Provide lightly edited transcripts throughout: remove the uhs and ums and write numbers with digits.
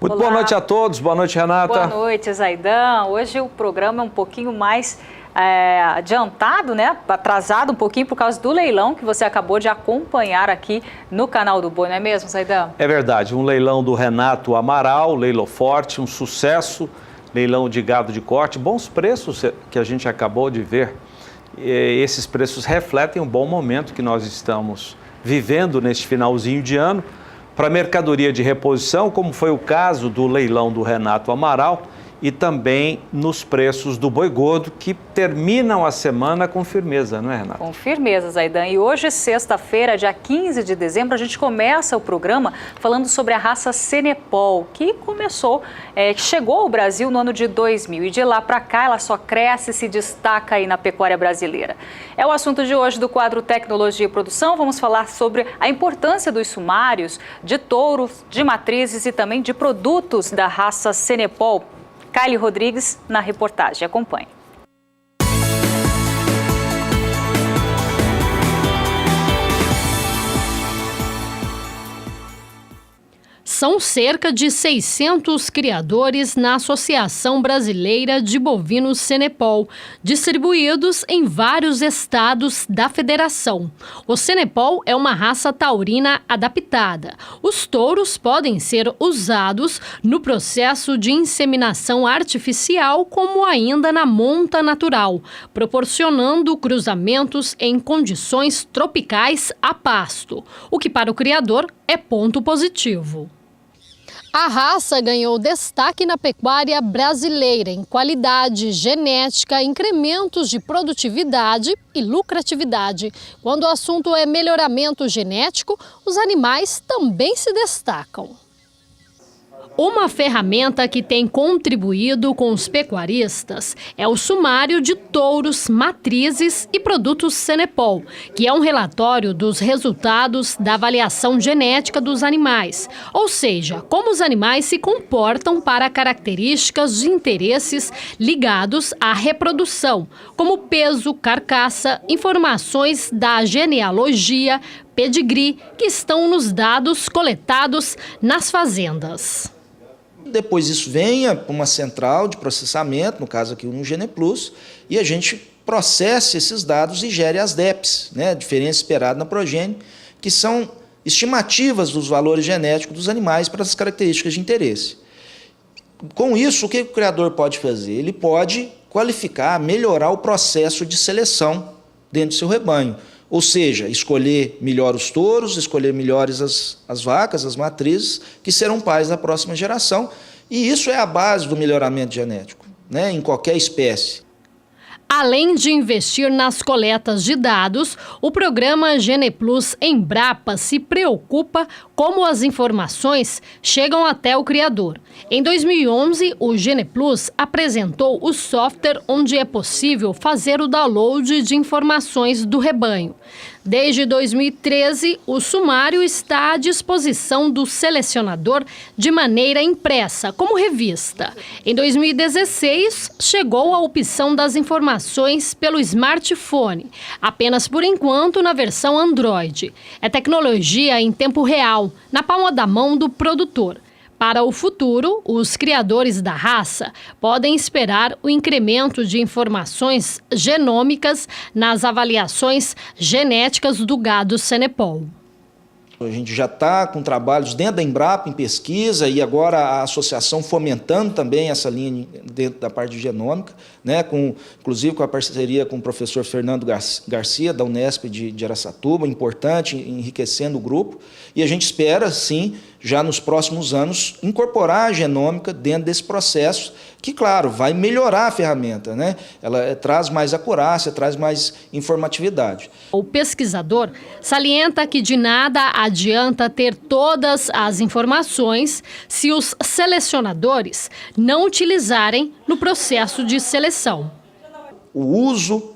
Muito boa noite a todos, boa noite, Renata. Boa noite, Zaidan. Hoje o programa é um pouquinho mais adiantado, né? Atrasado um pouquinho por causa do leilão que você acabou de acompanhar aqui no canal do Boi, não é mesmo, Zaidan? É verdade, um leilão do Renato Amaral, leilão forte, um sucesso, leilão de gado de corte, bons preços que a gente acabou de ver. E esses preços refletem um bom momento que nós estamos vivendo neste finalzinho de ano para mercadoria de reposição, como foi o caso do leilão do Renato Amaral, e também nos preços do boi gordo, que terminam a semana com firmeza, não é, Renata? Com firmeza, Zaidan. E hoje, sexta-feira, dia 15 de dezembro, a gente começa o programa falando sobre a raça Senepol, que chegou ao Brasil no ano de 2000. E de lá para cá, ela só cresce e se destaca aí na pecuária brasileira. É o assunto de hoje do quadro Tecnologia e Produção. Vamos falar sobre a importância dos sumários, de touros, de matrizes e também de produtos da raça Senepol. Kylie Rodrigues na reportagem. Acompanhe. São cerca de 600 criadores na Associação Brasileira de Bovinos Senepol, distribuídos em vários estados da federação. O Senepol é uma raça taurina adaptada. Os touros podem ser usados no processo de inseminação artificial, como ainda na monta natural, proporcionando cruzamentos em condições tropicais a pasto, o que para o criador é ponto positivo. A raça ganhou destaque na pecuária brasileira em qualidade, genética, incrementos de produtividade e lucratividade. Quando o assunto é melhoramento genético, os animais também se destacam. Uma ferramenta que tem contribuído com os pecuaristas é o sumário de touros, matrizes e produtos Senepol, que é um relatório dos resultados da avaliação genética dos animais, ou seja, como os animais se comportam para características de interesses ligados à reprodução, como peso, carcaça, informações da genealogia, pedigree, que estão nos dados coletados nas fazendas. Depois isso venha para uma central de processamento, no caso aqui no GenePlus, e a gente processe esses dados e gere as DEPs, né, diferença esperada na progênie, que são estimativas dos valores genéticos dos animais para as características de interesse. Com isso, o que o criador pode fazer? Ele pode qualificar, melhorar o processo de seleção dentro do seu rebanho. Ou seja, escolher melhor os touros, escolher melhores as vacas, as matrizes, que serão pais da próxima geração. E isso é a base do melhoramento genético, né, em qualquer espécie. Além de investir nas coletas de dados, o programa GenePlus Embrapa se preocupa como as informações chegam até o criador. Em 2011, o GenePlus apresentou o software onde é possível fazer o download de informações do rebanho. Desde 2013, o sumário está à disposição do selecionador de maneira impressa, como revista. Em 2016, chegou a opção das informações pelo smartphone, apenas por enquanto na versão Android. É tecnologia em tempo real, na palma da mão do produtor. Para o futuro, os criadores da raça podem esperar o incremento de informações genômicas nas avaliações genéticas do gado Senepol. A gente já está com trabalhos dentro da Embrapa em pesquisa e agora a associação fomentando também essa linha dentro da parte de genômica, né, inclusive com a parceria com o professor Fernando Garcia, da Unesp de Araçatuba, importante, enriquecendo o grupo. E a gente espera, sim, já nos próximos anos, incorporar a genômica dentro desse processo, que, claro, vai melhorar a ferramenta, né? Ela traz mais acurácia, traz mais informatividade. O pesquisador salienta que de nada adianta ter todas as informações se os selecionadores não utilizarem no processo de seleção. O uso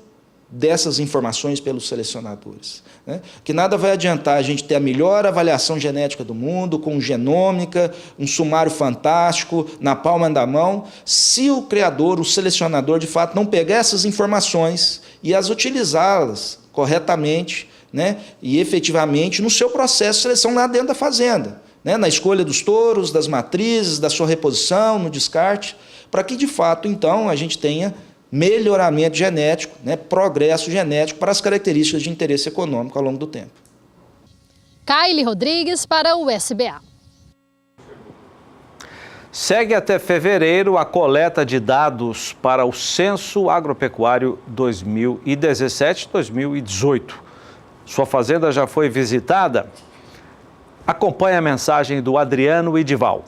dessas informações pelos selecionadores, né? Que nada vai adiantar a gente ter a melhor avaliação genética do mundo, com genômica, um sumário fantástico, na palma da mão, se o criador, o selecionador, de fato, não pegar essas informações e as utilizá-las corretamente, né? E efetivamente no seu processo de seleção lá dentro da fazenda. né, na escolha dos touros, das matrizes, da sua reposição, no descarte, para que, de fato, então, a gente tenha melhoramento genético, né, progresso genético para as características de interesse econômico ao longo do tempo. Kaile Rodrigues para o SBA. Segue até fevereiro a coleta de dados para o Censo Agropecuário 2017-2018. Sua fazenda já foi visitada? Acompanhe a mensagem do Adriano Idival.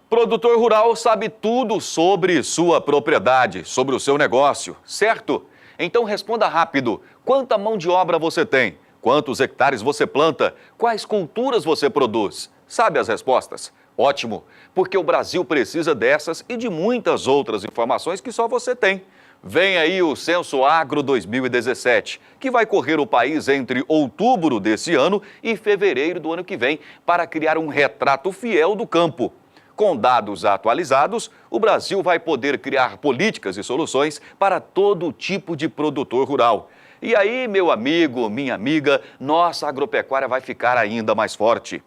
Produtor rural sabe tudo sobre sua propriedade, sobre o seu negócio, certo? Então responda rápido. Quanta mão de obra você tem? Quantos hectares você planta? Quais culturas você produz? Sabe as respostas? Ótimo, porque o Brasil precisa dessas e de muitas outras informações que só você tem. Vem aí o Censo Agro 2017, que vai correr o país entre outubro desse ano e fevereiro do ano que vem para criar um retrato fiel do campo. Com dados atualizados, o Brasil vai poder criar políticas e soluções para todo tipo de produtor rural. E aí, meu amigo, minha amiga, nossa agropecuária vai ficar ainda mais forte.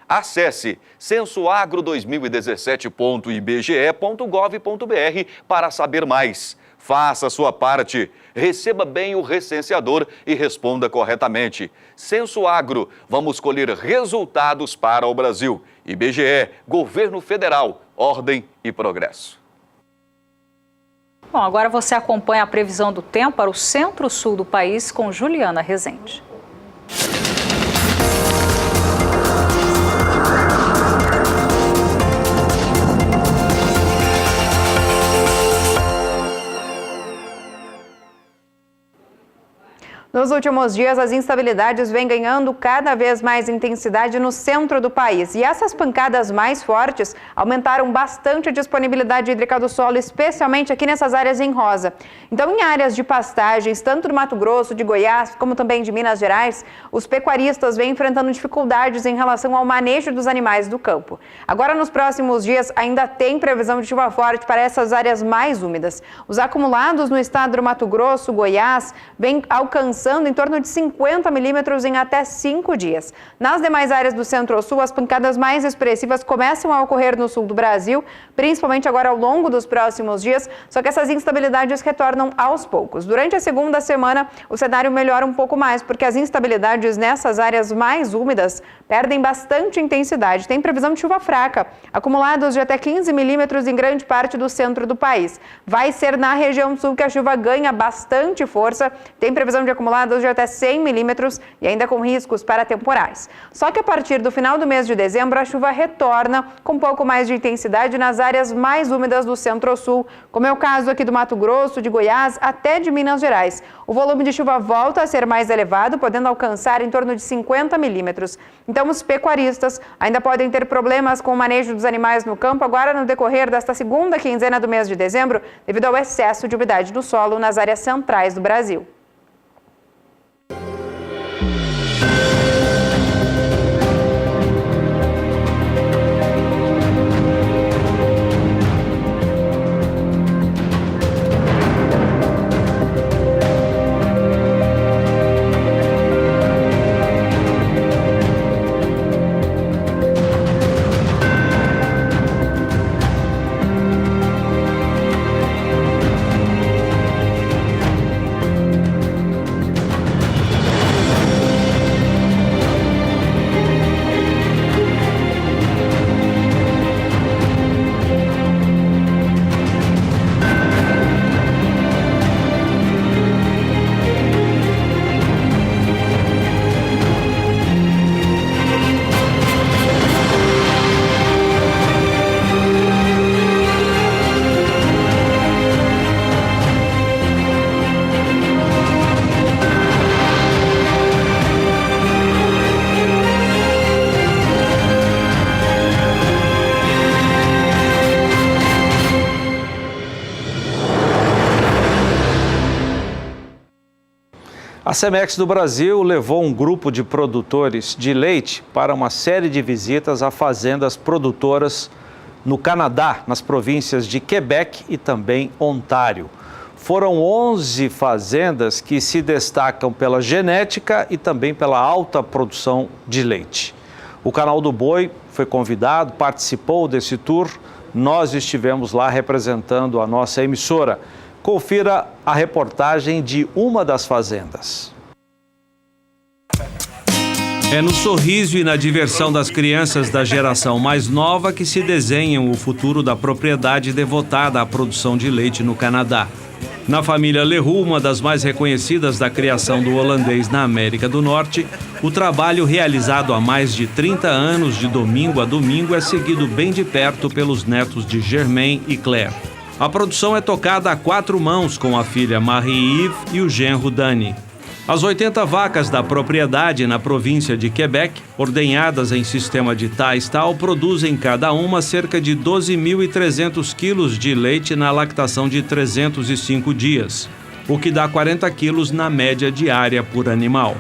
Acesse censoagro2017.ibge.gov.br para saber mais. Faça a sua parte, receba bem o recenseador e responda corretamente. Censo Agro, vamos colher resultados para o Brasil. IBGE, Governo Federal, Ordem e Progresso. Bom, agora você acompanha a previsão do tempo para o centro-sul do país com Juliana Rezende. Nos últimos dias, as instabilidades vêm ganhando cada vez mais intensidade no centro do país. E essas pancadas mais fortes aumentaram bastante a disponibilidade hídrica do solo, especialmente aqui nessas áreas em rosa. Então, em áreas de pastagens, tanto do Mato Grosso, de Goiás, como também de Minas Gerais, os pecuaristas vêm enfrentando dificuldades em relação ao manejo dos animais do campo. Agora, nos próximos dias, ainda tem previsão de chuva forte para essas áreas mais úmidas. Os acumulados no estado do Mato Grosso, Goiás, vêm alcançando em torno de 50 milímetros em até 5 dias. Nas demais áreas do centro-sul, as pancadas mais expressivas começam a ocorrer no sul do Brasil, principalmente agora ao longo dos próximos dias, só que essas instabilidades retornam aos poucos. Durante a segunda semana, o cenário melhora um pouco mais, porque as instabilidades nessas áreas mais úmidas perdem bastante intensidade. Tem previsão de chuva fraca, acumulados de até 15 milímetros em grande parte do centro do país. Vai ser na região sul que a chuva ganha bastante força, tem previsão de acumulados de até 100 milímetros e ainda com riscos para temporais. Só que a partir do final do mês de dezembro, a chuva retorna com um pouco mais de intensidade nas áreas mais úmidas do centro-sul, como é o caso aqui do Mato Grosso, de Goiás, até de Minas Gerais. O volume de chuva volta a ser mais elevado, podendo alcançar em torno de 50 milímetros. Então, os pecuaristas ainda podem ter problemas com o manejo dos animais no campo agora no decorrer desta segunda quinzena do mês de dezembro, devido ao excesso de umidade do solo nas áreas centrais do Brasil. A Cemex do Brasil levou um grupo de produtores de leite para uma série de visitas a fazendas produtoras no Canadá, nas províncias de Quebec e também Ontário. Foram 11 fazendas que se destacam pela genética e também pela alta produção de leite. O Canal do Boi foi convidado, participou desse tour. Nós estivemos lá representando a nossa emissora. Confira a reportagem de uma das fazendas. É no sorriso e na diversão das crianças da geração mais nova que se desenham o futuro da propriedade devotada à produção de leite no Canadá. Na família Leroux, uma das mais reconhecidas da criação do holandês na América do Norte, o trabalho realizado há mais de 30 anos, de domingo a domingo, é seguido bem de perto pelos netos de Germain e Claire. A produção é tocada a 4 mãos com a filha Marie-Yves e o genro Dani. As 80 vacas da propriedade na província de Quebec, ordenhadas em sistema de tais-tal, produzem cada uma cerca de 12.300 quilos de leite na lactação de 305 dias, o que dá 40 quilos na média diária por animal.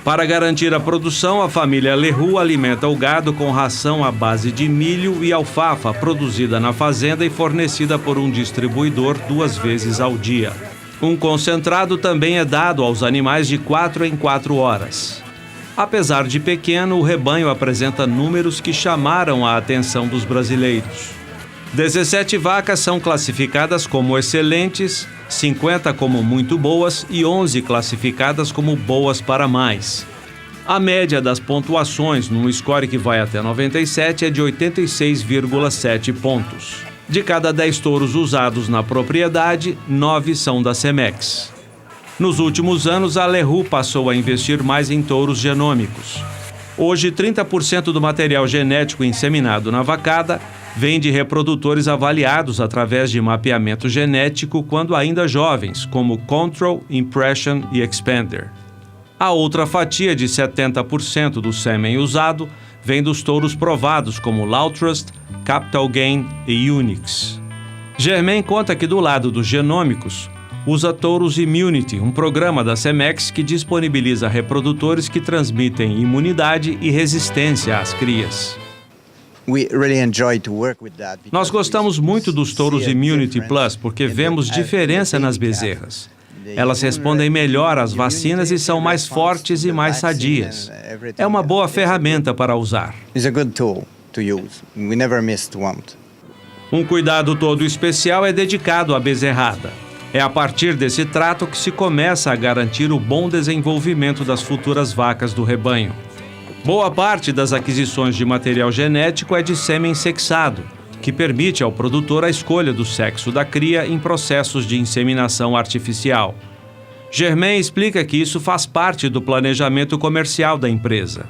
Para garantir a produção, a família Leroux alimenta o gado com ração à base de milho e alfafa produzida na fazenda e fornecida por um distribuidor 2 vezes ao dia. Um concentrado também é dado aos animais de 4 em 4 horas. Apesar de pequeno, o rebanho apresenta números que chamaram a atenção dos brasileiros. 17 vacas são classificadas como excelentes, 50 como muito boas e 11 classificadas como boas para mais. A média das pontuações, num score que vai até 97, é de 86,7 pontos. De cada 10 touros usados na propriedade, 9 são da Cemex. Nos últimos anos, a Leroux passou a investir mais em touros genômicos. Hoje, 30% do material genético inseminado na vacada vem de reprodutores avaliados através de mapeamento genético quando ainda jovens, como Control, Impression e Expander. A outra fatia de 70% do sêmen usado vem dos touros provados como Lautrust, Capital Gain e Unix. Germain conta que do lado dos genômicos, usa Touros Immunity, um programa da Cemex que disponibiliza reprodutores que transmitem imunidade e resistência às crias. Nós gostamos muito dos touros Immunity Plus porque vemos diferença nas bezerras. Elas respondem melhor às vacinas e são mais fortes e mais sadias. É uma boa ferramenta para usar. Um cuidado todo especial é dedicado à bezerrada. É a partir desse trato que se começa a garantir o bom desenvolvimento das futuras vacas do rebanho. Boa parte das aquisições de material genético é de sêmen sexado, que permite ao produtor a escolha do sexo da cria em processos de inseminação artificial. Germain explica que isso faz parte do planejamento comercial da empresa.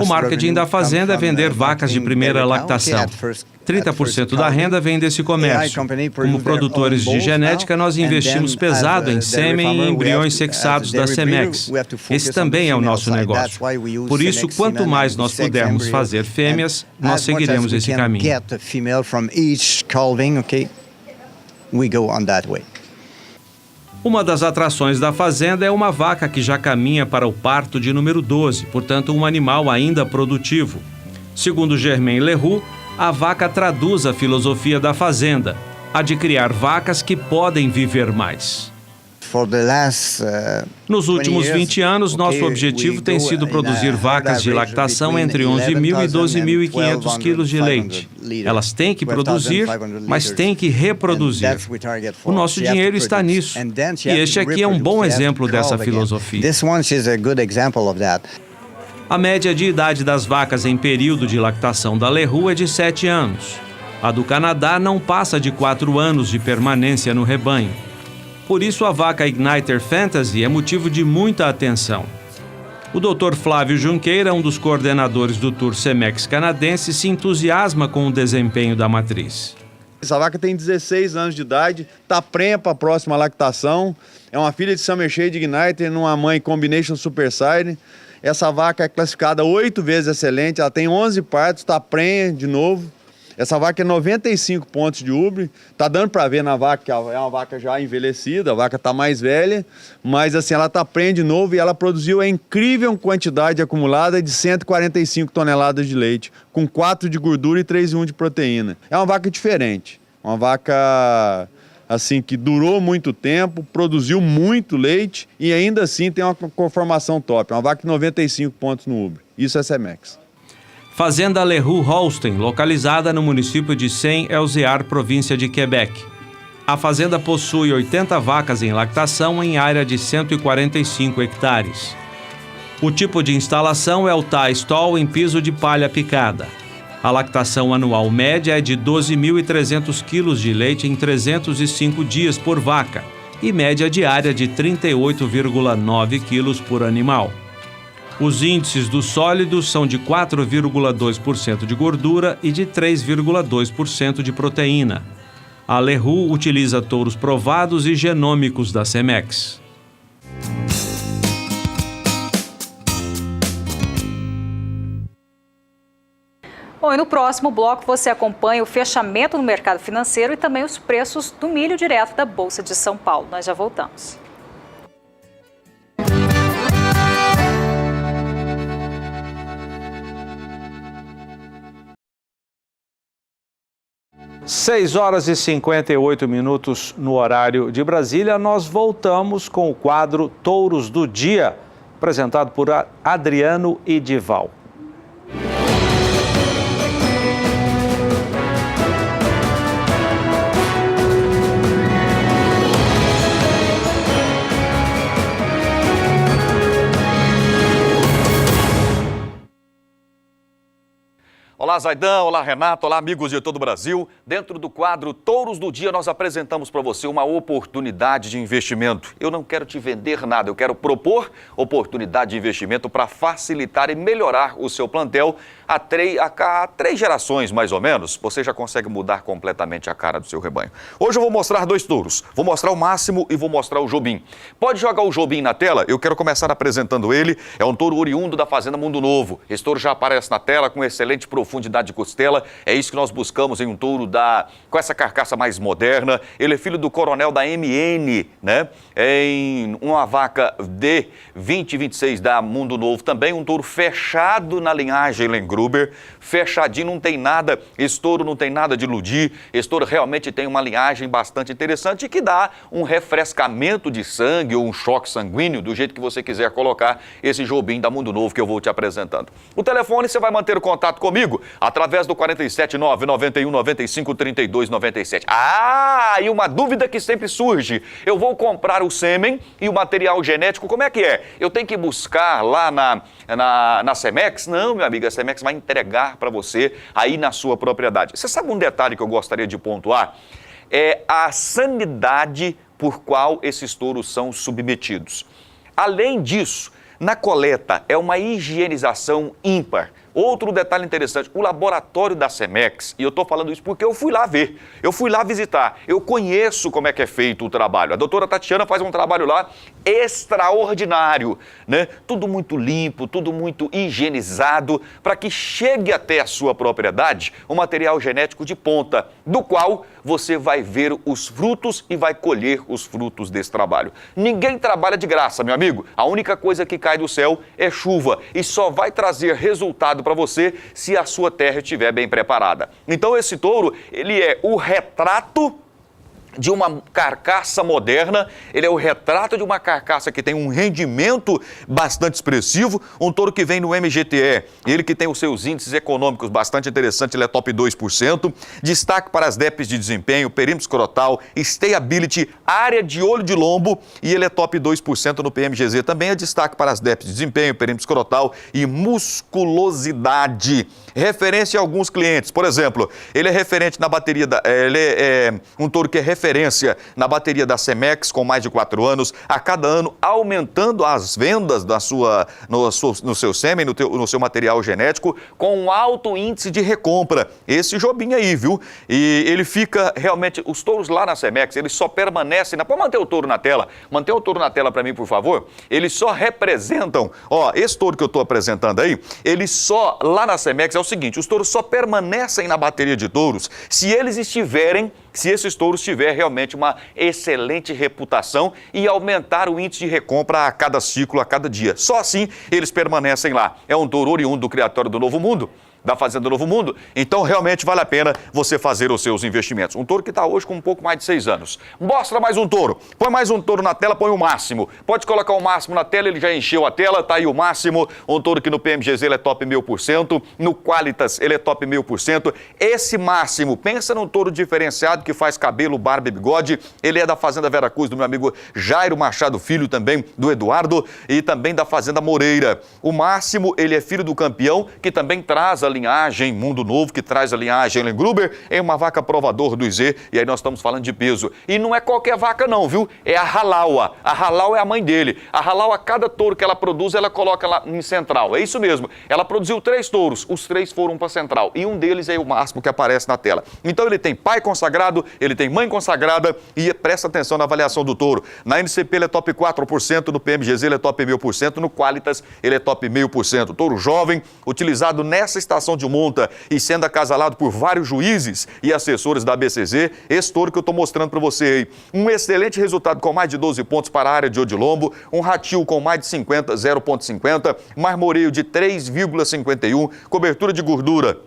O marketing da fazenda é vender vacas de primeira lactação. 30% da renda vem desse comércio. Como produtores de genética, nós investimos pesado em sêmen e embriões sexados da Cemex. Esse também é o nosso negócio. Por isso, quanto mais nós pudermos fazer fêmeas, nós seguiremos esse caminho. Uma das atrações da fazenda é uma vaca que já caminha para o parto de número 12, portanto um animal ainda produtivo. Segundo Germain Leroux, a vaca traduz a filosofia da fazenda, a de criar vacas que podem viver mais. Nos últimos 20 anos, nosso objetivo tem sido produzir vacas de lactação entre 11.000 e 12.500 quilos de leite. Elas têm que produzir, mas têm que reproduzir. O nosso dinheiro está nisso. E este aqui é um bom exemplo dessa filosofia. A média de idade das vacas em período de lactação da Leroux é de 7 anos. A do Canadá não passa de 4 anos de permanência no rebanho. Por isso, a vaca Igniter Fantasy é motivo de muita atenção. O Dr. Flávio Junqueira, um dos coordenadores do Tour Cemex canadense, se entusiasma com o desempenho da matriz. Essa vaca tem 16 anos de idade, está prenha para a próxima lactação. É uma filha de Summer Shade Igniter numa mãe Combination Superside. Essa vaca é classificada 8 vezes excelente, ela tem 11 partos, está prenha de novo. Essa vaca é 95 pontos de ubre, tá dando para ver na vaca que é uma vaca já envelhecida, a vaca tá mais velha, mas assim, ela tá prenha de novo e ela produziu a incrível quantidade acumulada de 145 toneladas de leite, com 4 de gordura e 3,1 de proteína. É uma vaca diferente, uma vaca assim, que durou muito tempo, produziu muito leite e ainda assim tem uma conformação top. Uma vaca de 95 pontos no Ubre. Isso é Cemex. Fazenda Leroux Holstein, localizada no município de Saint-Elzéar, província de Quebec. A fazenda possui 80 vacas em lactação em área de 145 hectares. O tipo de instalação é o tie-stall em piso de palha picada. A lactação anual média é de 12.300 quilos de leite em 305 dias por vaca e média diária de 38,9 quilos por animal. Os índices dos sólidos são de 4,2% de gordura e de 3,2% de proteína. A Leroux utiliza touros provados e genômicos da Cemex. Bom, e no próximo bloco você acompanha o fechamento no mercado financeiro e também os preços do milho direto da Bolsa de São Paulo. Nós já voltamos. Seis horas e 58 minutos no horário de Brasília. Nós voltamos com o quadro Touros do Dia, apresentado por Adriano Edival. Olá, Zaidan, olá, Renato, olá, amigos de todo o Brasil. Dentro do quadro Touros do Dia, nós apresentamos para você uma oportunidade de investimento. Eu não quero te vender nada, eu quero propor oportunidade de investimento para facilitar e melhorar o seu plantel a três gerações, mais ou menos. Você já consegue mudar completamente a cara do seu rebanho. Hoje eu vou mostrar dois touros. Vou mostrar o Máximo e vou mostrar o Jobim. Pode jogar o Jobim na tela? Eu quero começar apresentando ele. É um touro oriundo da Fazenda Mundo Novo. Esse touro já aparece na tela com excelente profundidade de costela. É isso que nós buscamos em um touro com essa carcaça mais moderna. Ele é filho do coronel da MN, né? Em uma vaca de 2026 da Mundo Novo também. Um touro fechado na linhagem Lengruber. Fechadinho, não tem nada. Esse touro não tem nada de iludir. Esse touro realmente tem uma linhagem bastante interessante que dá um refrescamento de sangue ou um choque sanguíneo, do jeito que você quiser colocar esse Jobim da Mundo Novo que eu vou te apresentando. O telefone, você vai manter o contato comigo através do 479-9195-3297. E uma dúvida que sempre surge. Eu vou comprar o sêmen e o material genético, como é que é? Eu tenho que buscar lá na Cemex? Não, meu amigo, a Cemex vai entregar para você aí na sua propriedade. Você sabe um detalhe que eu gostaria de pontuar? É a sanidade por qual esses touros são submetidos. Além disso, na coleta é uma higienização ímpar. Outro detalhe interessante, o laboratório da Cemex, e eu estou falando isso porque eu fui lá ver, eu fui lá visitar, eu conheço como é que é feito o trabalho. A doutora Tatiana faz um trabalho lá extraordinário, né? Tudo muito limpo, tudo muito higienizado, para que chegue até a sua propriedade um material genético de ponta, do qual você vai ver os frutos e vai colher os frutos desse trabalho. Ninguém trabalha de graça, meu amigo. A única coisa que cai do céu é chuva e só vai trazer resultado para você se a sua terra estiver bem preparada. Então esse touro, ele é o retrato de uma carcaça moderna, ele é o retrato de uma carcaça que tem um rendimento bastante expressivo, um touro que vem no MGTE, ele que tem os seus índices econômicos bastante interessantes, ele é top 2%, destaque para as DEPs de desempenho, perímetro escrotal, stayability, área de olho de lombo, e ele é top 2% no PMGZ, também é destaque para as DEPs de desempenho, perímetro escrotal e musculosidade. Referência a alguns clientes, por exemplo, ele é referente na bateria, ele é um touro que é referência na bateria da Cemex com mais de 4 anos, a cada ano aumentando as vendas no seu sêmen, no seu material genético, com um alto índice de recompra. Esse Jobim aí, viu? E ele fica realmente, os touros lá na Cemex, eles só permanecem, pode manter o touro na tela, manter o touro na tela para mim, por favor, eles só representam, esse touro que eu estou apresentando aí, eles só, lá na Cemex é o seguinte, os touros só permanecem na bateria de touros se esses touros tiverem realmente uma excelente reputação e aumentar o índice de recompra a cada ciclo, a cada dia. Só assim eles permanecem lá. É um touro oriundo do Criatório do Novo Mundo. da Fazenda Novo Mundo, então realmente vale a pena você fazer os seus investimentos. Um touro que está hoje com um pouco mais de 6 anos. Mostra mais um touro. Põe mais um touro na tela, põe o máximo. Pode colocar o máximo na tela, ele já encheu a tela, tá aí o máximo. Um touro que no PMGZ ele é top 1000%, no Qualitas ele é top 1000%. Esse máximo, pensa num touro diferenciado que faz cabelo, barba e bigode. Ele é da Fazenda Veracruz, do meu amigo Jairo Machado Filho, também do Eduardo, e também da Fazenda Moreira. O máximo, ele é filho do campeão, que também traz a linhagem Mundo Novo, que traz a linhagem Ellen Gruber, é uma vaca provador do IZ, e aí nós estamos falando de peso. E não é qualquer vaca não, viu? É a Halawa. A Halawa é a mãe dele. A Halawa, cada touro que ela produz, ela coloca lá em Central. É isso mesmo. Ela produziu 3 touros, os 3 foram para Central. E um deles é o máximo que aparece na tela. Então ele tem pai consagrado, ele tem mãe consagrada e presta atenção na avaliação do touro. Na NCP ele é top 4%, no PMGZ ele é top 1000%, no Qualitas ele é top 1000%. Touro jovem, utilizado nessa estação de monta e sendo acasalado por vários juízes e assessores da BCZ, esse touro que eu estou mostrando para você aí. Um excelente resultado com mais de 12 pontos para a área de Odilombo, um ratil com mais de 50, 0,50, marmoreio de 3,51, cobertura de gordura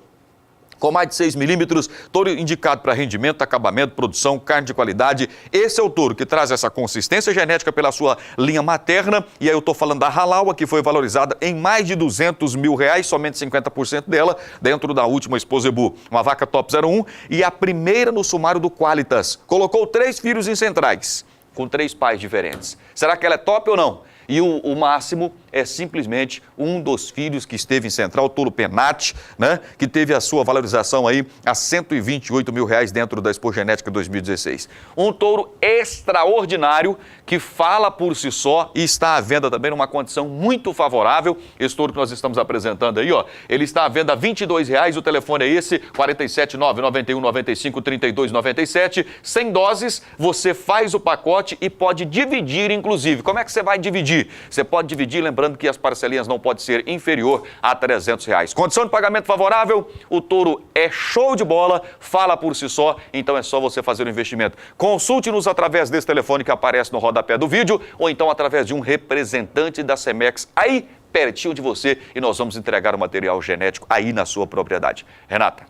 com mais de 6 milímetros, touro indicado para rendimento, acabamento, produção, carne de qualidade. Esse é o touro que traz essa consistência genética pela sua linha materna. E aí eu estou falando da Halawa, que foi valorizada em mais de R$200 mil, somente 50% dela, dentro da última Expo Zebu. Uma vaca top 01 e a primeira no sumário do Qualitas. Colocou 3 filhos em Centrais, com 3 pais diferentes. Será que ela é top ou não? E o máximo é simplesmente um dos filhos que esteve em Central, o touro Penat, né, que teve a sua valorização aí a R$128 mil dentro da Expo Genética 2016. Um touro extraordinário que fala por si só e está à venda também numa condição muito favorável. Esse touro que nós estamos apresentando aí, ó, ele está à venda a R$22, o telefone é esse, 479-9195-3297. 100 doses, você faz o pacote e pode dividir, inclusive. Como é que você vai dividir? Você pode dividir, lembrando que as parcelinhas não podem ser inferior a R$300. Condição de pagamento favorável, o touro é show de bola, fala por si só, então é só você fazer o investimento. Consulte-nos através desse telefone que aparece no rodapé do vídeo, ou então através de um representante da Cemex aí pertinho de você, e nós vamos entregar o material genético aí na sua propriedade. Renata.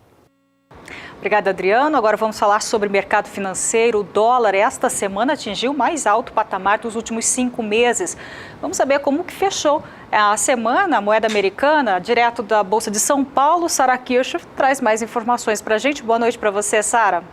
Obrigada, Adriano. Agora vamos falar sobre mercado financeiro. O dólar esta semana atingiu o mais alto patamar dos últimos 5 meses. Vamos saber como que fechou a semana, a moeda americana, direto da Bolsa de São Paulo. Sara Kirchhoff traz mais informações para a gente. Boa noite para você, Sara.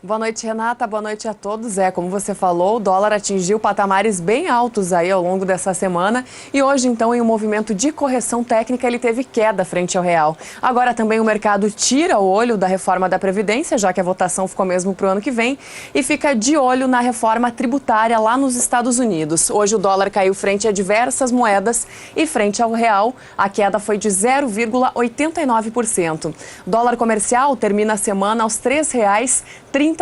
Boa noite, Renata. Boa noite a todos. Como você falou, o dólar atingiu patamares bem altos aí ao longo dessa semana e hoje, então, em um movimento de correção técnica, ele teve queda frente ao real. Agora também o mercado tira o olho da reforma da Previdência, já que a votação ficou mesmo para o ano que vem, e fica de olho na reforma tributária lá nos Estados Unidos. Hoje o dólar caiu frente a diversas moedas e frente ao real, a queda foi de 0,89%. Dólar comercial termina a semana aos R$ 3,30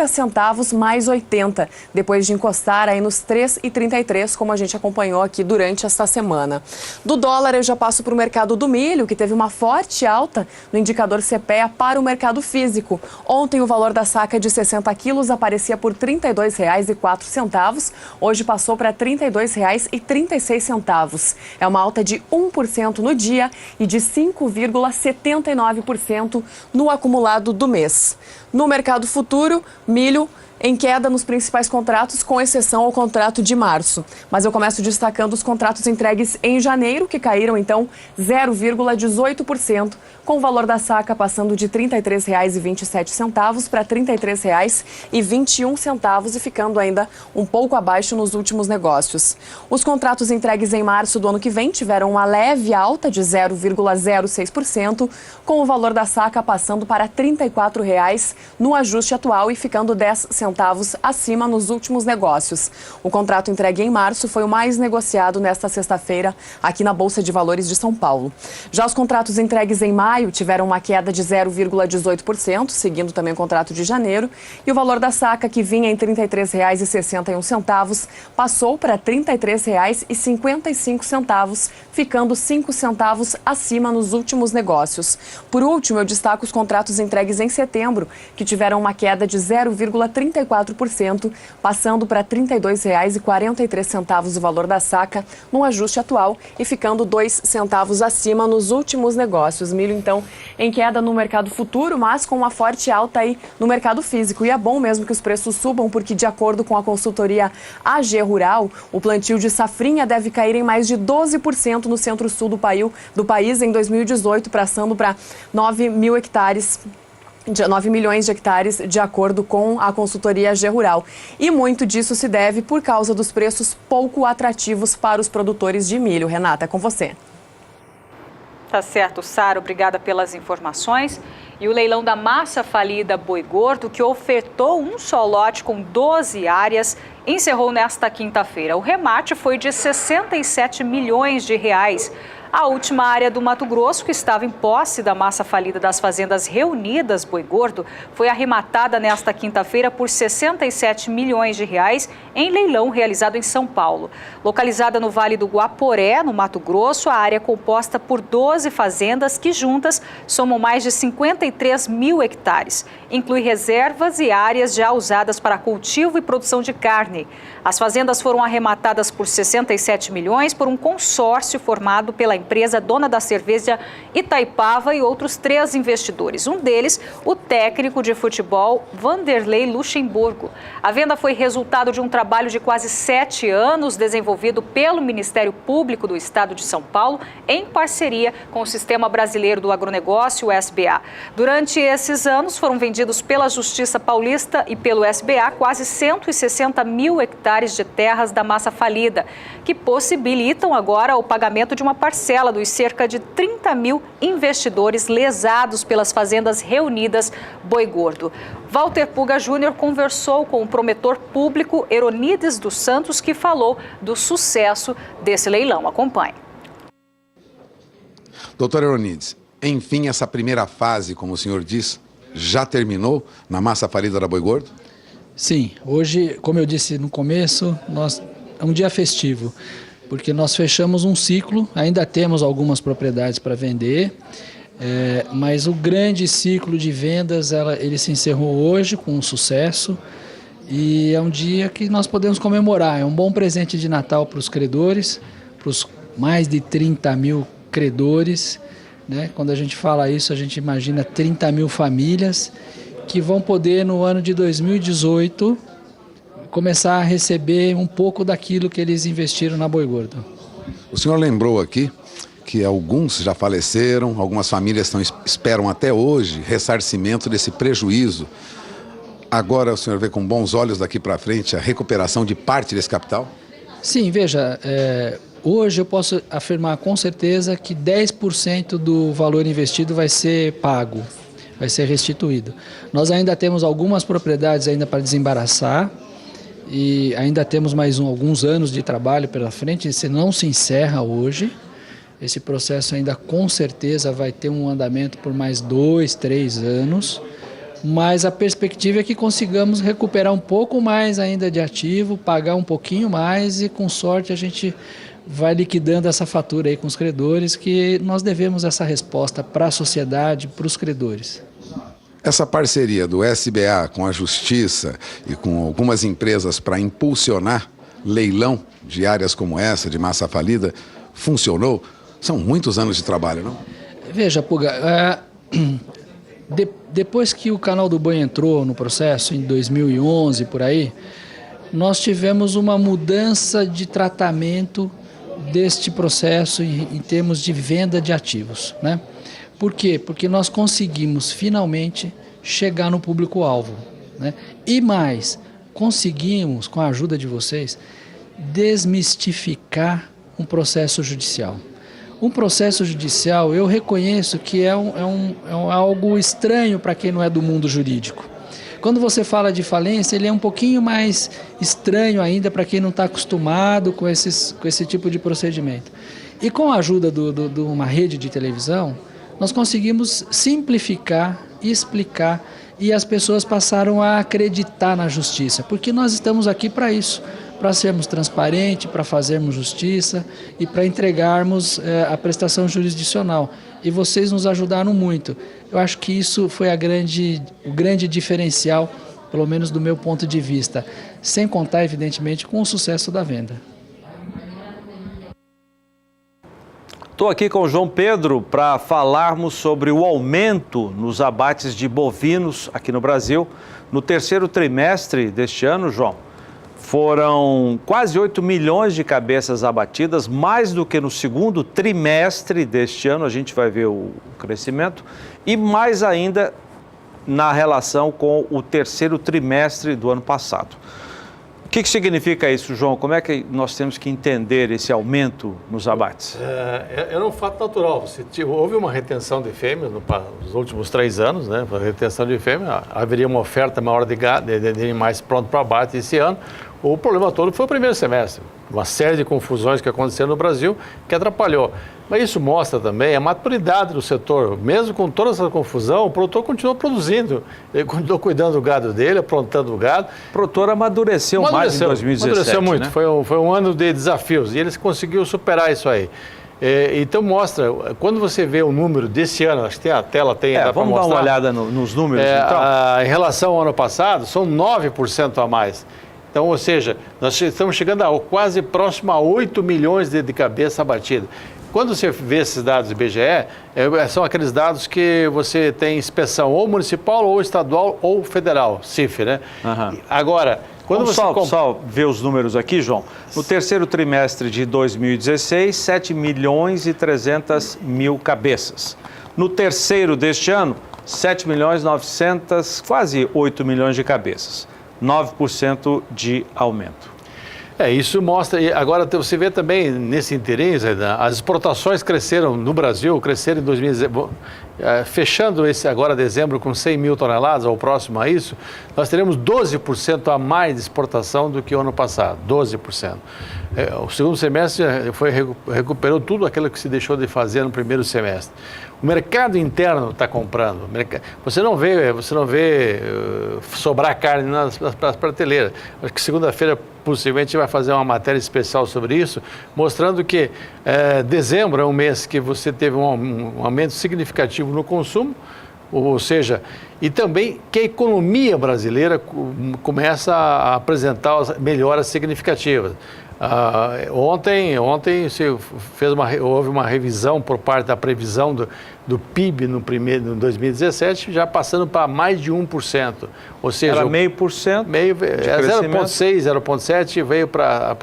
mais 80, depois de encostar aí nos 3,33, como a gente acompanhou aqui durante esta semana. Do dólar eu já passo para o mercado do milho, que teve uma forte alta no indicador CPEA para o mercado físico. Ontem o valor da saca de 60 quilos aparecia por R$ 32,04, hoje passou para R$ 32,36. É uma alta de 1% no dia e de 5,79% no acumulado do mês. No mercado futuro, milho em queda nos principais contratos, com exceção ao contrato de março. Mas eu começo destacando os contratos entregues em janeiro, que caíram, então, 0,18%, com o valor da saca passando de R$ 33,27 para R$ 33,21 e ficando ainda um pouco abaixo nos últimos negócios. Os contratos entregues em março do ano que vem tiveram uma leve alta de 0,06%, com o valor da saca passando para R$ 34,00 no ajuste atual e ficando 10 centavos acima nos últimos negócios. O contrato entregue em março foi o mais negociado nesta sexta-feira aqui na Bolsa de Valores de São Paulo. Já os contratos entregues em maio tiveram uma queda de 0,18%, seguindo também o contrato de janeiro, e o valor da saca, que vinha em R$ 33,61, passou para R$ 33,55, ficando 5 centavos acima nos últimos negócios. Por último, eu destaco os contratos entregues em setembro, que tiveram uma queda de 0,34%, 34%, passando para R$ 32,43 o valor da saca no ajuste atual e ficando 2 centavos acima nos últimos negócios. Milho, então, em queda no mercado futuro, mas com uma forte alta aí no mercado físico. E é bom mesmo que os preços subam, porque, de acordo com a consultoria AG Rural, o plantio de safrinha deve cair em mais de 12% no centro-sul do país em 2018, passando para 9 milhões de hectares, de acordo com a consultoria AG Rural. E muito disso se deve por causa dos preços pouco atrativos para os produtores de milho. Renata, é com você. Tá certo, Sara, obrigada pelas informações. E o leilão da massa falida Boi Gordo, que ofertou um só lote com 12 áreas, encerrou nesta quinta-feira. O remate foi de 67 milhões de reais. A última área do Mato Grosso, que estava em posse da massa falida das fazendas Reunidas Boi Gordo, foi arrematada nesta quinta-feira por 67 milhões de reais em leilão realizado em São Paulo. Localizada no Vale do Guaporé, no Mato Grosso, a área é composta por 12 fazendas que juntas somam mais de 53 mil hectares. Inclui reservas e áreas já usadas para cultivo e produção de carne. As fazendas foram arrematadas por 67 milhões por um consórcio formado pela empresa dona da cerveja Itaipava e outros 3 investidores. Um deles, o técnico de futebol Vanderlei Luxemburgo. A venda foi resultado de um trabalho de quase 7 anos desenvolvido pelo Ministério Público do Estado de São Paulo em parceria com o Sistema Brasileiro do Agronegócio, o SBA. Durante esses anos foram vendidos pela Justiça Paulista e pelo SBA quase 160 mil hectares de terras da massa falida, que possibilitam agora o pagamento de uma parcela dos cerca de 30 mil investidores lesados pelas fazendas Reunidas Boi Gordo. Walter Puga Júnior conversou com o promotor público Eronides dos Santos, que falou do sucesso desse leilão. Acompanhe. Doutor Eronides, enfim, essa primeira fase, como o senhor diz, já terminou na massa falida da Boi Gordo? Sim, hoje, como eu disse no começo, é um dia festivo, porque nós fechamos um ciclo, ainda temos algumas propriedades para vender, mas o grande ciclo de vendas ele se encerrou hoje com um sucesso e é um dia que nós podemos comemorar. É um bom presente de Natal para os credores, para os mais de 30 mil credores, né? Quando a gente fala isso, a gente imagina 30 mil famílias que vão poder, no ano de 2018, começar a receber um pouco daquilo que eles investiram na Boi Gordo. O senhor lembrou aqui que alguns já faleceram, algumas famílias esperam até hoje ressarcimento desse prejuízo. Agora o senhor vê com bons olhos daqui para frente a recuperação de parte desse capital? Sim, veja, hoje eu posso afirmar com certeza que 10% do valor investido vai ser pago, vai ser restituído. Nós ainda temos algumas propriedades ainda para desembaraçar, e ainda temos mais alguns anos de trabalho pela frente. Isso não se encerra hoje. Esse processo ainda com certeza vai ter um andamento por mais 2, 3 anos, mas a perspectiva é que consigamos recuperar um pouco mais ainda de ativo, pagar um pouquinho mais e com sorte a gente vai liquidando essa fatura aí com os credores, que nós devemos essa resposta para a sociedade, para os credores. Essa parceria do SBA com a Justiça e com algumas empresas para impulsionar leilão de áreas como essa, de massa falida, funcionou? São muitos anos de trabalho, não? Veja, Puga, depois que o Canal do Boi entrou no processo, em 2011, por aí, nós tivemos uma mudança de tratamento deste processo em termos de venda de ativos, né? Por quê? Porque nós conseguimos finalmente chegar no público-alvo, né? E mais, conseguimos, com a ajuda de vocês, desmistificar um processo judicial. Um processo judicial, eu reconheço que é algo estranho para quem não é do mundo jurídico. Quando você fala de falência, ele é um pouquinho mais estranho ainda para quem não está acostumado com esse tipo de procedimento. E com a ajuda de uma rede de televisão, nós conseguimos simplificar, explicar, e as pessoas passaram a acreditar na justiça, porque nós estamos aqui para isso, para sermos transparentes, para fazermos justiça e para entregarmos a prestação jurisdicional. E vocês nos ajudaram muito. Eu acho que isso foi o grande diferencial pelo menos do meu ponto de vista, sem contar, evidentemente, com o sucesso da venda. Estou aqui com o João Pedro para falarmos sobre o aumento nos abates de bovinos aqui no Brasil. No terceiro trimestre deste ano, João, foram quase 8 milhões de cabeças abatidas, mais do que no segundo trimestre deste ano, a gente vai ver o crescimento, e mais ainda na relação com o terceiro trimestre do ano passado. O que significa isso, João? Como é que nós temos que entender esse aumento nos abates? É um fato natural. Houve uma retenção de fêmeas nos últimos 3 anos, né? A retenção de fêmeas, haveria uma oferta maior de animais prontos para abate esse ano. O problema todo foi o primeiro semestre, uma série de confusões que aconteceram no Brasil que atrapalhou. Mas isso mostra também a maturidade do setor. Mesmo com toda essa confusão, o produtor continuou produzindo, ele continuou cuidando do gado dele, aprontando o gado. O produtor amadureceu mais em 2017, amadureceu muito, né? Foi um ano de desafios e eles conseguiram superar isso aí. Então mostra, quando você vê o número desse ano, acho que tem a tela, vamos dar uma olhada nos números então. Em relação ao ano passado, são 9% a mais. Então, ou seja, nós estamos chegando quase próximo a 8 milhões de cabeças abatidas. Quando você vê esses dados do IBGE, são aqueles dados que você tem inspeção ou municipal, ou estadual, ou federal, CIF, né? Uhum. Agora, quando você... Só ver os números aqui, João. No terceiro trimestre de 2016, 7 milhões e 300 mil cabeças. No terceiro deste ano, 7 milhões 900, quase 8 milhões de cabeças. 9% de aumento. Isso mostra, e agora você vê também nesse interesse, as exportações cresceram no Brasil, cresceram em 2019, fechando esse agora dezembro com 100 mil toneladas, ou próximo a isso, nós teremos 12% a mais de exportação do que o ano passado, 12%. O segundo semestre recuperou tudo aquilo que se deixou de fazer no primeiro semestre. O mercado interno está comprando. Você não vê sobrar carne nas prateleiras. Acho que segunda-feira possivelmente vai fazer uma matéria especial sobre isso, mostrando que dezembro é um mês que você teve um aumento significativo no consumo, ou seja, e também que a economia brasileira começa a apresentar melhoras significativas. Ontem houve uma revisão por parte da previsão do PIB no 2017, já passando para mais de 1%. Ou seja, era 0,5%? 0,6%, 0,7% veio para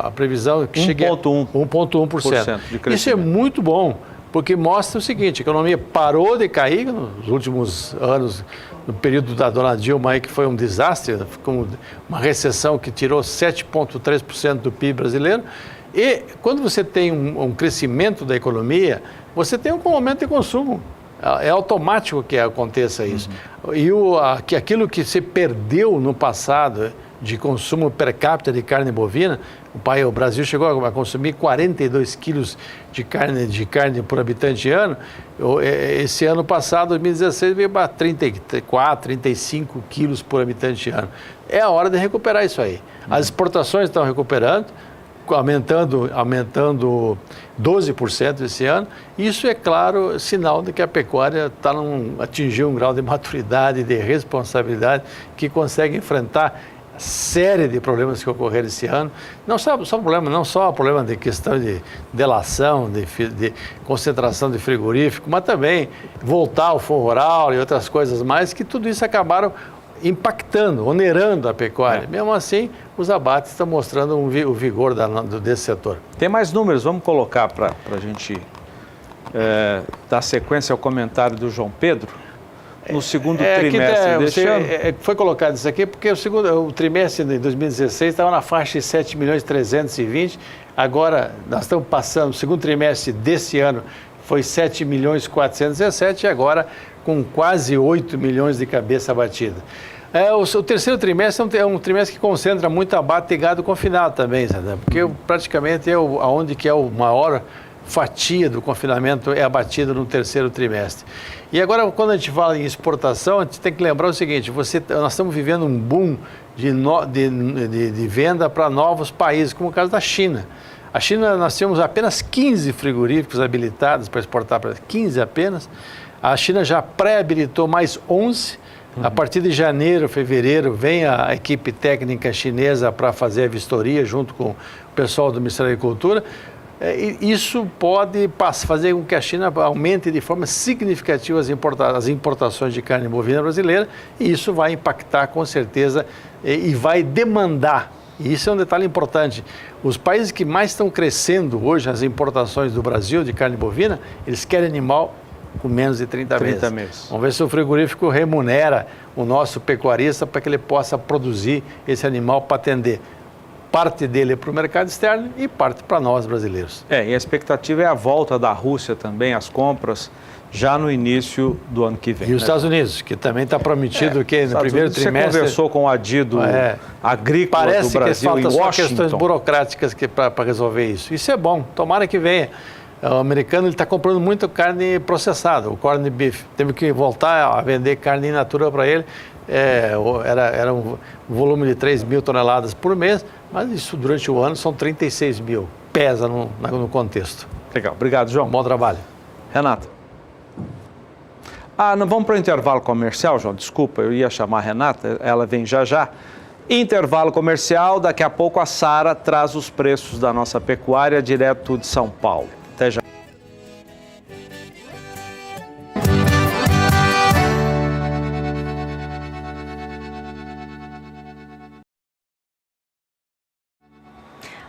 a previsão que chega a 1,1% de crescimento. Isso é muito bom, porque mostra o seguinte: a economia parou de cair nos últimos anos, no período da dona Dilma, aí, que foi um desastre, com uma recessão que tirou 7,3% do PIB brasileiro. E quando você tem um crescimento da economia, você tem um aumento de consumo. É automático que aconteça isso. E aquilo que se perdeu no passado de consumo per capita de carne bovina, o Brasil chegou a consumir 42 quilos de carne por habitante ano. Esse ano passado, 2016, veio para 34, 35 quilos por habitante ano. É a hora de recuperar isso aí. As exportações estão recuperando, aumentando 12% esse ano. Isso é, claro, sinal de que a pecuária atingiu um grau de maturidade, de responsabilidade, que consegue enfrentar série de problemas que ocorreram esse ano, não só problema de questão de delação, de concentração de frigorífico, mas também voltar ao fundo rural e outras coisas mais, que tudo isso acabaram impactando, onerando a pecuária. Mesmo assim, os abates estão mostrando o vigor desse setor. Tem mais números, vamos colocar para a gente dar sequência ao comentário do João Pedro. No segundo trimestre deste ano. Foi colocado isso aqui porque o trimestre de 2016 estava na faixa de 7 milhões 320. Agora, nós estamos passando, o segundo trimestre desse ano foi 7 milhões 417 e agora com quase 8 milhões de cabeça abatida. O terceiro trimestre é um trimestre que concentra muito abate de gado confinado também, sabe? Porque praticamente onde que é o maior fatia do confinamento é abatida no terceiro trimestre. E agora, quando a gente fala em exportação, a gente tem que lembrar o seguinte: nós estamos vivendo um boom de venda para novos países, como o caso da China. A China, nós temos apenas 15 frigoríficos habilitados para exportar para 15 apenas. A China já pré-habilitou mais 11. A partir de janeiro, fevereiro, vem a equipe técnica chinesa para fazer a vistoria junto com o pessoal do Ministério da Agricultura. Isso pode fazer com que a China aumente de forma significativa as importações de carne bovina brasileira, e isso vai impactar com certeza e vai demandar. E isso é um detalhe importante. Os países que mais estão crescendo hoje as importações do Brasil de carne bovina, eles querem animal com menos de 30 meses. Vamos ver se o frigorífico remunera o nosso pecuarista para que ele possa produzir esse animal para atender. Parte dele para o mercado externo e parte para nós brasileiros. E a expectativa é a volta da Rússia também, as compras, já no início do ano que vem. E os Estados Unidos, que também está prometido que no primeiro trimestre... Você conversou com o adido agrícola do Brasil em Washington. Parece que falta só questões burocráticas para resolver isso. Isso é bom, tomara que venha. O americano está comprando muita carne processada, o corned beef. Teve que voltar a vender carne in natura para ele. Era um volume de 3 mil toneladas por mês, mas isso durante o ano são 36 mil. Pesa no contexto. Legal, obrigado, João. Bom trabalho. Renata. Não vamos para o intervalo comercial, João, desculpa, eu ia chamar a Renata, ela vem já já. Intervalo comercial, daqui a pouco a Sara traz os preços da nossa pecuária direto de São Paulo. Até já.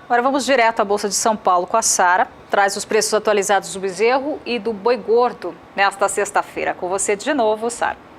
Agora vamos direto à Bolsa de São Paulo com a Sara. Traz os preços atualizados do bezerro e do boi gordo nesta sexta-feira. Com você de novo, Sara.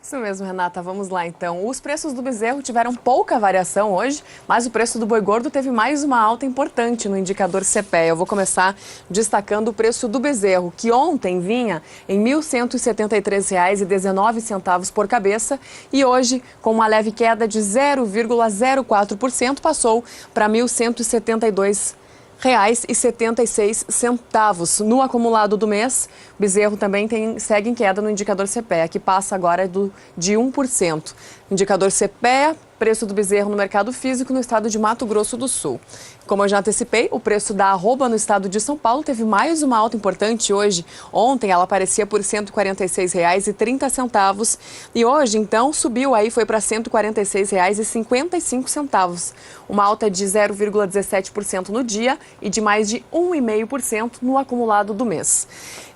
Isso mesmo, Renata. Vamos lá, então. Os preços do bezerro tiveram pouca variação hoje, mas o preço do boi gordo teve mais uma alta importante no indicador CPEA. Eu vou começar destacando o preço do bezerro, que ontem vinha em R$ 1.173,19 por cabeça e hoje, com uma leve queda de 0,04%, passou para R$ 1.172,76. No acumulado do mês, o bezerro também segue em queda no indicador CPEA, que passa agora de 1%. Indicador CPEA, preço do bezerro no mercado físico no estado de Mato Grosso do Sul. Como eu já antecipei, o preço da arroba no estado de São Paulo teve mais uma alta importante hoje. Ontem ela aparecia por R$ 146,30 e hoje, então, subiu aí, foi para R$ 146,55. Uma alta de 0,17% no dia e de mais de 1,5% no acumulado do mês.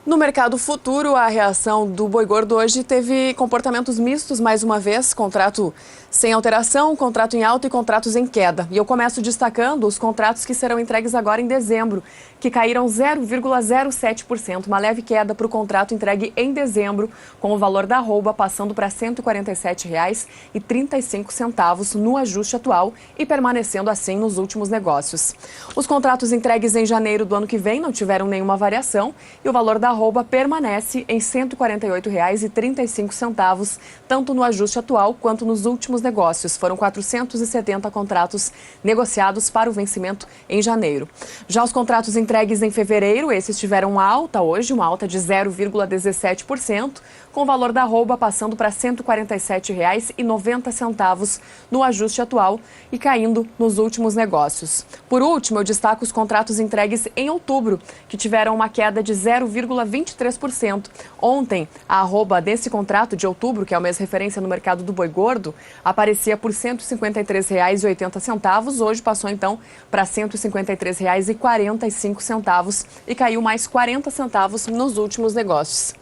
No mercado futuro, a reação do boi gordo hoje teve comportamentos mistos mais uma vez, contrato sem alteração, contrato em alta e contratos em queda. E eu começo destacando os contratos que serão entregues agora em dezembro, que caíram 0,07%, uma leve queda para o contrato entregue em dezembro, com o valor da arroba passando para R$ 147,35 no ajuste atual e permanecendo assim nos últimos negócios. Os contratos entregues em janeiro do ano que vem não tiveram nenhuma variação e o valor da arroba permanece em R$ 148,35, tanto no ajuste atual quanto nos últimos negócios. Foram 470 contratos negociados para o vencimento em janeiro. Já os contratos entregues em fevereiro, esses tiveram uma alta hoje, uma alta de 0,17%, com o valor da arroba passando para R$ 147,90 no ajuste atual e caindo nos últimos negócios. Por último, eu destaco os contratos entregues em outubro, que tiveram uma queda de 0,23%. Ontem, a arroba desse contrato de outubro, que é o mês referência no mercado do boi gordo, aparecia por R$ 153,80. Hoje passou então para R$ 153,45 e caiu mais 40 centavos nos últimos negócios.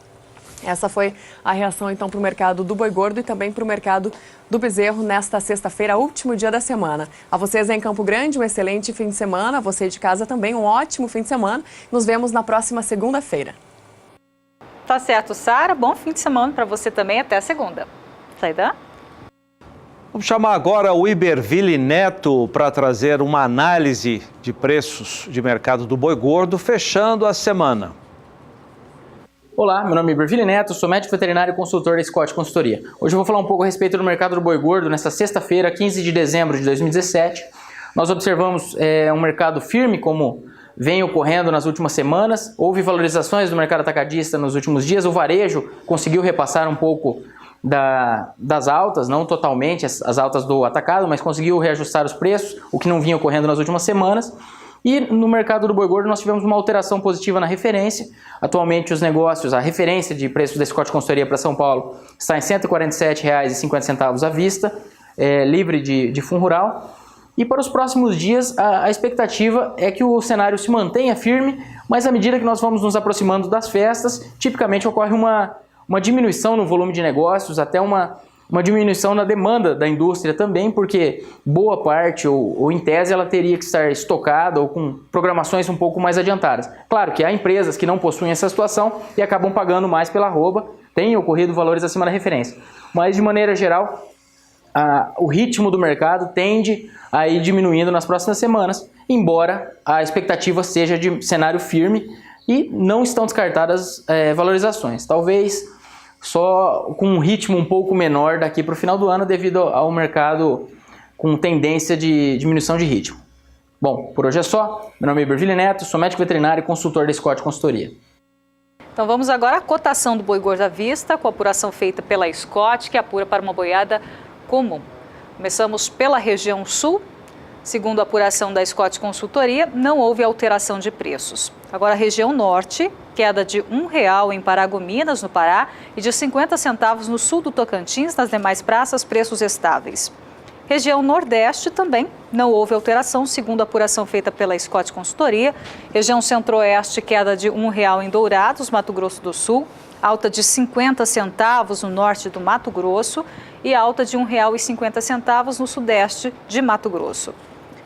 Essa foi a reação então para o mercado do boi gordo e também para o mercado do bezerro nesta sexta-feira, último dia da semana. A vocês em Campo Grande, um excelente fim de semana. A você de casa também, um ótimo fim de semana. Nos vemos na próxima segunda-feira. Tá certo, Sara. Bom fim de semana para você também. Até segunda. Saída? Vamos chamar agora o Iberville Neto para trazer uma análise de preços de mercado do boi gordo, fechando a semana. Olá, meu nome é Iberville Neto, sou médico veterinário e consultor da Scott Consultoria. Hoje eu vou falar um pouco a respeito do mercado do boi gordo. Nesta sexta-feira, 15 de dezembro de 2017, nós observamos um mercado firme, como vem ocorrendo nas últimas semanas. Houve valorizações do mercado atacadista nos últimos dias. O varejo conseguiu repassar um pouco das altas, não totalmente as altas do atacado, mas conseguiu reajustar os preços, o que não vinha ocorrendo nas últimas semanas. E no mercado do boi gordo nós tivemos uma alteração positiva na referência. Atualmente os negócios, a referência de preços da Scott Consultoria para São Paulo está em R$ 147,50 à vista, livre de fundo rural. E para os próximos dias a expectativa é que o cenário se mantenha firme, mas à medida que nós vamos nos aproximando das festas, tipicamente ocorre uma diminuição no volume de negócios, até uma diminuição na demanda da indústria também, porque boa parte, ou em tese, ela teria que estar estocada ou com programações um pouco mais adiantadas. Claro que há empresas que não possuem essa situação e acabam pagando mais pela arroba, tem ocorrido valores acima da referência. Mas, de maneira geral, o ritmo do mercado tende a ir diminuindo nas próximas semanas, embora a expectativa seja de cenário firme e não estão descartadas valorizações. Talvez só com um ritmo um pouco menor daqui para o final do ano, devido ao mercado com tendência de diminuição de ritmo. Bom, por hoje é só. Meu nome é Iberville Neto, sou médico veterinário e consultor da Scott Consultoria. Então vamos agora à cotação do boi gordo à vista, com a apuração feita pela Scott, que apura para uma boiada comum. Começamos pela região sul. Segundo a apuração da Scott Consultoria, não houve alteração de preços. Agora a região norte, queda de R$ 1,00 em Paragominas, no Pará, e de 50 centavos no sul do Tocantins. Nas demais praças, preços estáveis. Região nordeste também não houve alteração, segundo a apuração feita pela Scott Consultoria. Região centro-oeste, queda de R$ 1,00 em Dourados, Mato Grosso do Sul, alta de 50 centavos no norte do Mato Grosso e alta de R$ 1,50 no sudeste de Mato Grosso.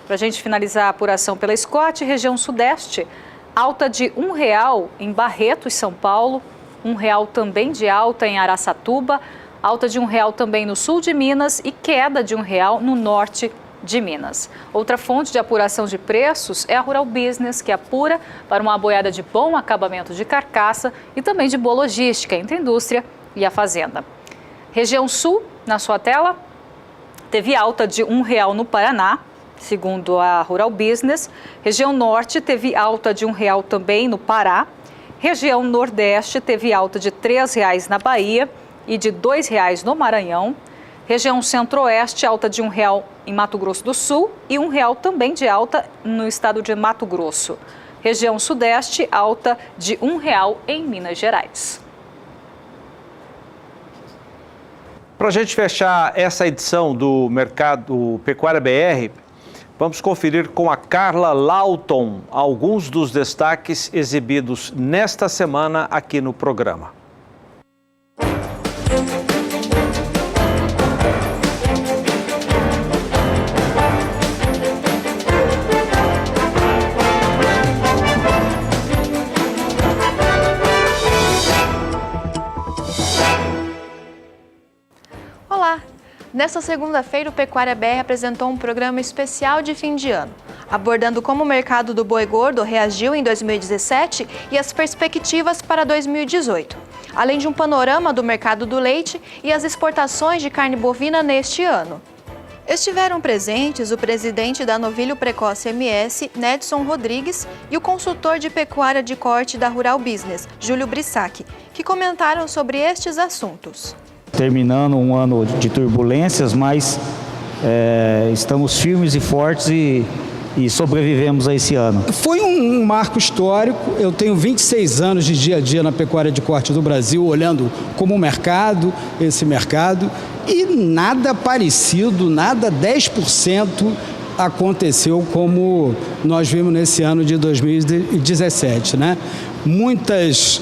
Para a gente finalizar a apuração pela Scott, região sudeste, alta de R$ 1,00 em Barretos, São Paulo, R$ 1,00 também de alta em Araçatuba, alta de R$ 1,00 também no sul de Minas e queda de R$ 1,00 no norte de Minas. Outra fonte de apuração de preços é a Rural Business, que apura para uma boiada de bom acabamento de carcaça e também de boa logística entre a indústria e a fazenda. Região sul, na sua tela, teve alta de R$ 1,00 no Paraná, segundo a Rural Business. Região norte teve alta de R$ 1,00 também no Pará. Região nordeste teve alta de R$ 3,00 na Bahia e de R$ 2,00 no Maranhão. Região centro-oeste, alta de R$ 1,00 em Mato Grosso do Sul e R$ 1,00 também de alta no estado de Mato Grosso. Região sudeste, alta de R$ 1,00 em Minas Gerais. Para a gente fechar essa edição do Mercado Pecuária BR, vamos conferir com a Carla Lauton alguns dos destaques exibidos nesta semana aqui no programa. Olá! Nesta segunda-feira, o Pecuária BR apresentou um programa especial de fim de ano, abordando como o mercado do boi gordo reagiu em 2017 e as perspectivas para 2018, além de um panorama do mercado do leite e as exportações de carne bovina neste ano. Estiveram presentes o presidente da Novilho Precoce MS, Nedson Rodrigues, e o consultor de pecuária de corte da Rural Business, Júlio Brissac, que comentaram sobre estes assuntos. Terminando um ano de turbulências, mas estamos firmes e fortes e sobrevivemos a esse ano. Foi um marco histórico. Eu tenho 26 anos de dia a dia na pecuária de corte do Brasil, olhando como esse mercado, e nada parecido, nada 10% aconteceu como nós vimos nesse ano de 2017, né? Muitas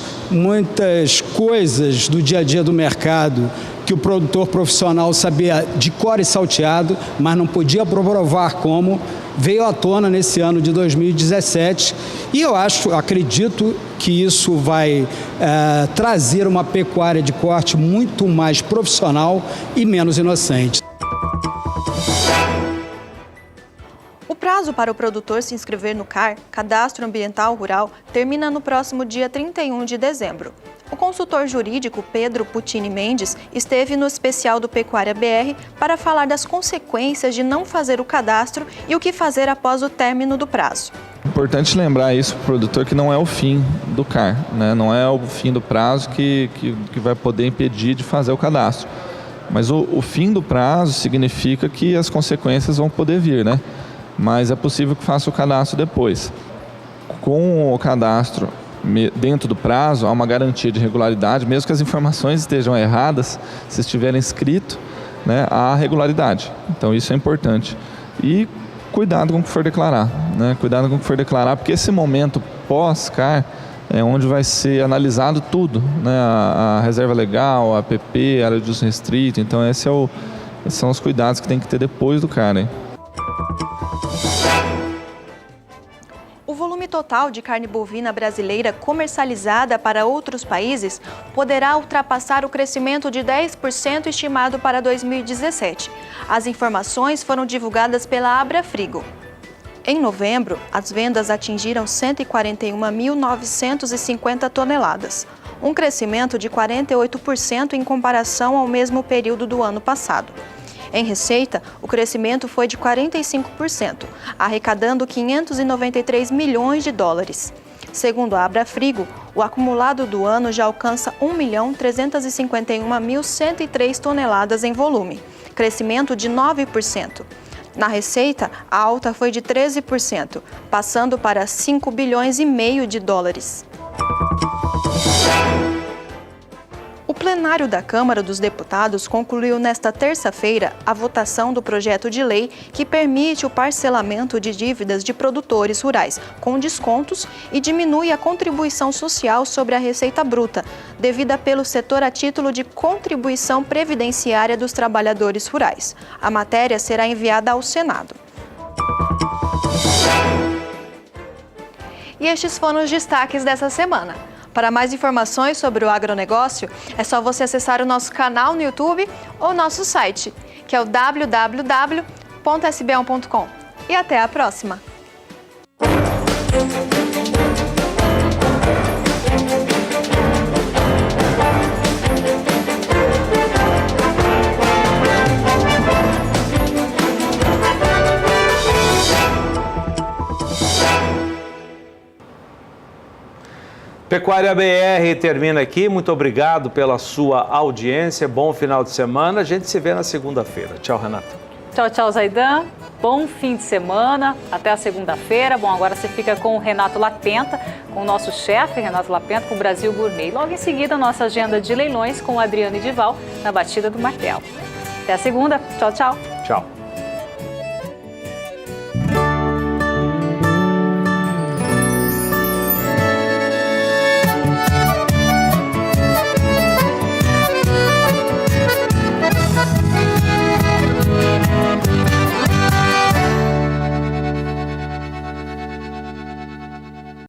coisas do dia a dia do mercado que o produtor profissional sabia de cor e salteado, mas não podia provar como, veio à tona nesse ano de 2017 e eu acredito que isso vai trazer uma pecuária de corte muito mais profissional e menos inocente. O prazo para o produtor se inscrever no CAR, Cadastro Ambiental Rural, termina no próximo dia 31 de dezembro. O consultor jurídico Pedro Putini Mendes esteve no especial do Pecuária BR para falar das consequências de não fazer o cadastro e o que fazer após o término do prazo. Importante lembrar isso para o produtor que não é o fim do CAR, né? Não é o fim do prazo que vai poder impedir de fazer o cadastro. Mas o fim do prazo significa que as consequências vão poder vir, né? mas é possível que faça o cadastro depois. Com o cadastro dentro do prazo, há uma garantia de regularidade, mesmo que as informações estejam erradas, se estiverem escrito, né, há regularidade. Então isso é importante. E cuidado com o que for declarar, né? Cuidado com o que for declarar, porque esse momento pós-CAR é onde vai ser analisado tudo, né? A reserva legal, a APP, a área de uso restrito. Então esses são os cuidados que tem que ter depois do CAR, hein? O volume total de carne bovina brasileira comercializada para outros países poderá ultrapassar o crescimento de 10% estimado para 2017. As informações foram divulgadas pela Abrafrigo. Em novembro, as vendas atingiram 141.950 toneladas, um crescimento de 48% em comparação ao mesmo período do ano passado. Em receita, o crescimento foi de 45%, arrecadando 593 milhões de dólares. Segundo a Abrafrigo, o acumulado do ano já alcança 1.351.103 toneladas em volume, crescimento de 9%. Na receita, a alta foi de 13%, passando para 5,5 bilhões de dólares. O plenário da Câmara dos Deputados concluiu nesta terça-feira a votação do projeto de lei que permite o parcelamento de dívidas de produtores rurais com descontos e diminui a contribuição social sobre a receita bruta, devida pelo setor a título de contribuição previdenciária dos trabalhadores rurais. A matéria será enviada ao Senado. E estes foram os destaques dessa semana. Para mais informações sobre o agronegócio, é só você acessar o nosso canal no YouTube ou nosso site, que é o www.sb1.com. E até a próxima! Pecuária BR termina aqui. Muito obrigado pela sua audiência. Bom final de semana. A gente se vê na segunda-feira. Tchau, Renata. Tchau, tchau, Zaidan. Bom fim de semana. Até a segunda-feira. Bom, agora você fica com o Renato Lapenta, com o nosso chefe, Renato Lapenta, com o Brasil Gourmet. Logo em seguida, a nossa agenda de leilões com o Adriano Edival, na Batida do Martelo. Até a segunda. Tchau, tchau. Tchau.